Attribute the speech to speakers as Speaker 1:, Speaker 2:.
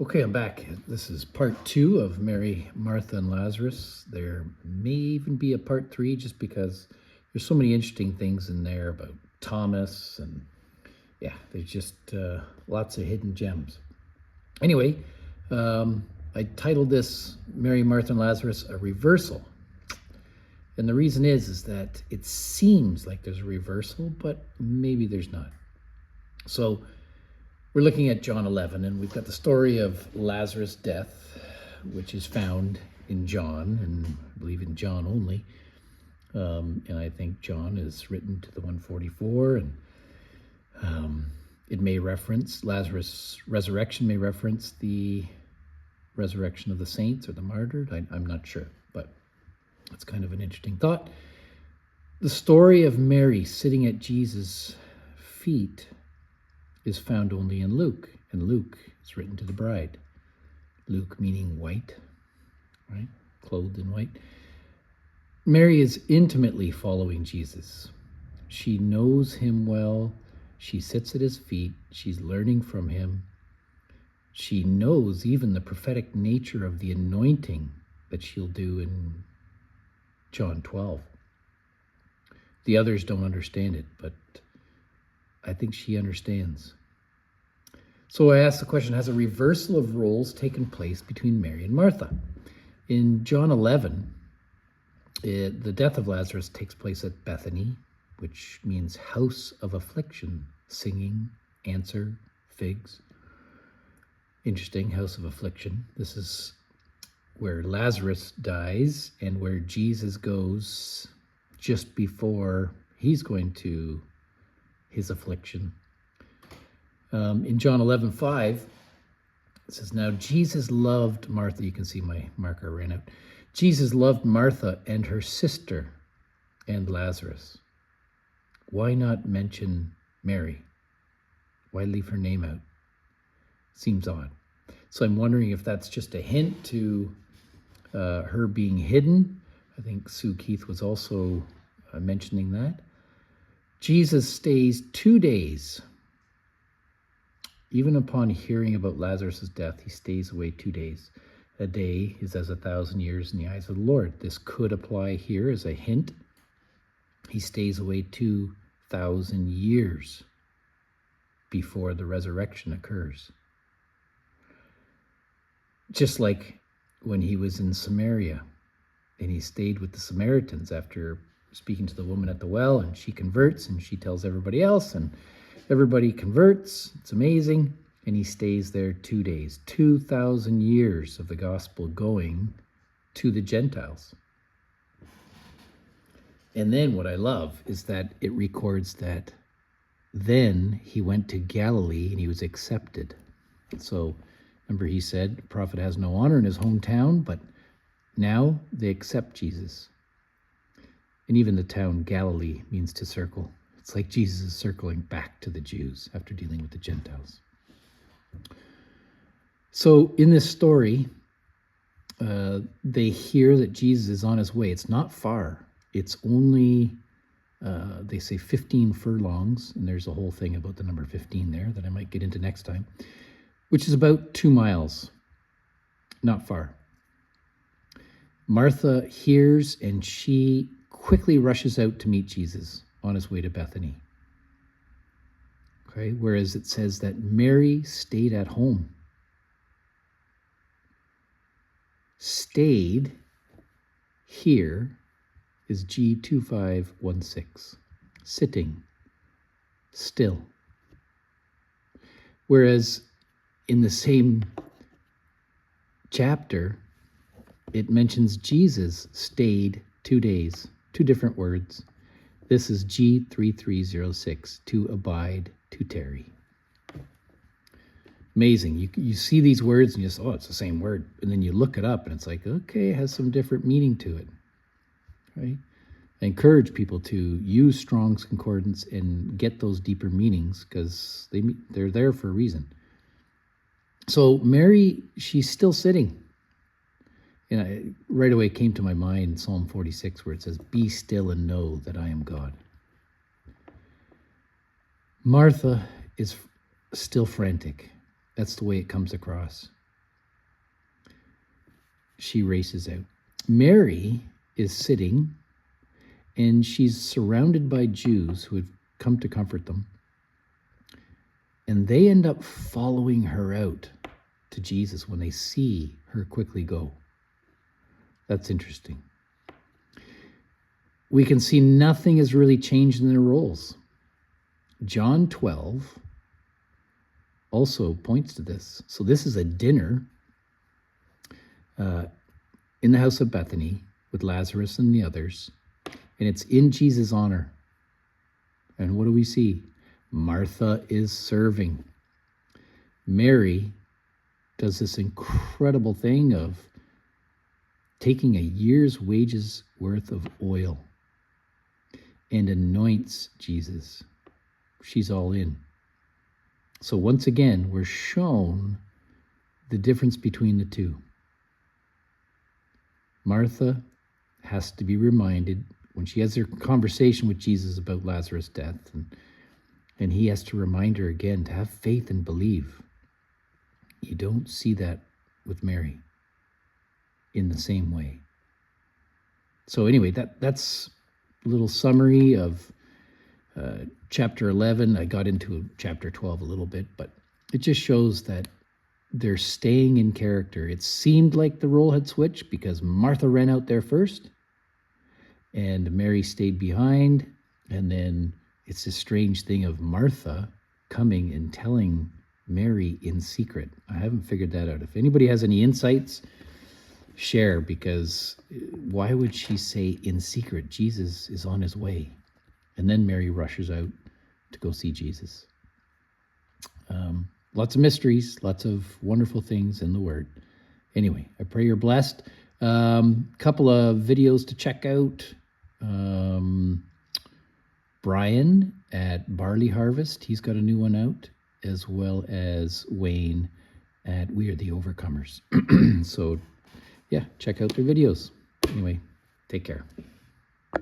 Speaker 1: Okay, I'm back. This is part 2 of Mary, Martha, and Lazarus. There may even be a part 3 just because there's so many interesting things in there about Thomas, and yeah, there's just lots of hidden gems. Anyway, I titled this Mary, Martha, and Lazarus, a reversal. And the reason is that it seems like there's a reversal, but maybe there's not. So we're looking at John 11, and we've got the story of Lazarus' death, which is found in John, and I believe in John only. And I think John is written to the 144, and it may reference Lazarus' resurrection, may reference the resurrection of the saints or the martyred. I'm not sure, but it's kind of an interesting thought. The story of Mary sitting at Jesus' feet is found only in Luke, and Luke is written to the bride. Luke meaning white, right? Clothed in white. Mary is intimately following Jesus. She knows him well. She sits at his feet. She's learning from him. She knows even the prophetic nature of the anointing that she'll do in John 12. The others don't understand it, but I think she understands. So I asked the question, has a reversal of roles taken place between Mary and Martha? In John 11, the death of Lazarus takes place at Bethany, which means house of affliction, singing, answer, figs. Interesting, house of affliction. This is where Lazarus dies and where Jesus goes just before he's going to his affliction. In John 11:5, it says, now Jesus loved Martha. You can see my marker ran out. Jesus loved Martha and her sister and Lazarus. Why not mention Mary? Why leave her name out? Seems odd. So I'm wondering if that's just a hint to her being hidden. I think Sue Keith was also mentioning that. Jesus stays 2 days. Even upon hearing about Lazarus' death, he stays away 2 days. A day is as 1,000 years in the eyes of the Lord. This could apply here as a hint. He stays away 2,000 years before the resurrection occurs. Just like when he was in Samaria and he stayed with the Samaritans after speaking to the woman at the well, and she converts and she tells everybody else, and everybody converts. It's amazing. And he stays there 2 days, 2,000 years of the gospel going to the Gentiles. And then what I love is that it records that then he went to Galilee and he was accepted. So remember, he said, the prophet has no honor in his hometown, but now they accept Jesus. And even the town Galilee means to circle. It's like Jesus is circling back to the Jews after dealing with the Gentiles. So in this story, they hear that Jesus is on his way. It's not far. It's only, they say 15 furlongs, and there's a whole thing about the number 15 there that I might get into next time, which is about 2 miles, not far. Martha hears, and she quickly rushes out to meet Jesus on his way to Bethany. Okay, whereas it says that Mary stayed at home. Stayed here is G2516. Sitting, still. Whereas in the same chapter, it mentions Jesus stayed 2 days. 2 different words. This is G3306, to abide, to tarry. Amazing. You see these words and you just, oh, it's the same word. And then you look it up and it's like, okay, it has some different meaning to it. Right? I encourage people to use Strong's Concordance and get those deeper meanings because they're there for a reason. So Mary, she's still sitting. And right away came to my mind Psalm 46 where it says, be still and know that I am God. Martha is still frantic. That's the way it comes across. she races out. Mary is sitting, and she's surrounded by Jews who have come to comfort them. And they end up following her out to Jesus when they see her quickly go. That's interesting. We can see nothing has really changed in their roles. John 12 also points to this. So this is a dinner in the house of Bethany with Lazarus and the others, and it's in Jesus' honor. And what do we see? Martha is serving. Mary does this incredible thing of taking a year's wages worth of oil and anoints Jesus. She's all in. So once again, we're shown the difference between the two. Martha has to be reminded when she has her conversation with Jesus about Lazarus' death, and he has to remind her again to have faith and believe. You don't see that with Mary in the same way. So anyway, that's a little summary of chapter 11. I got into chapter 12 a little bit, but it just shows that they're staying in character. It seemed like the role had switched because Martha ran out there first and Mary stayed behind. And then it's this strange thing of Martha coming and telling Mary in secret. I haven't figured that out. If anybody has any insights, share, because why would she say in secret? Jesus is on his way. And then Mary rushes out to go see Jesus. Lots of mysteries, lots of wonderful things in the Word. Anyway, I pray you're blessed. Couple of videos to check out. Brian at Barley Harvest, he's got a new one out, as well as Wayne at We Are the Overcomers. So, yeah, check out their videos. Anyway, take care.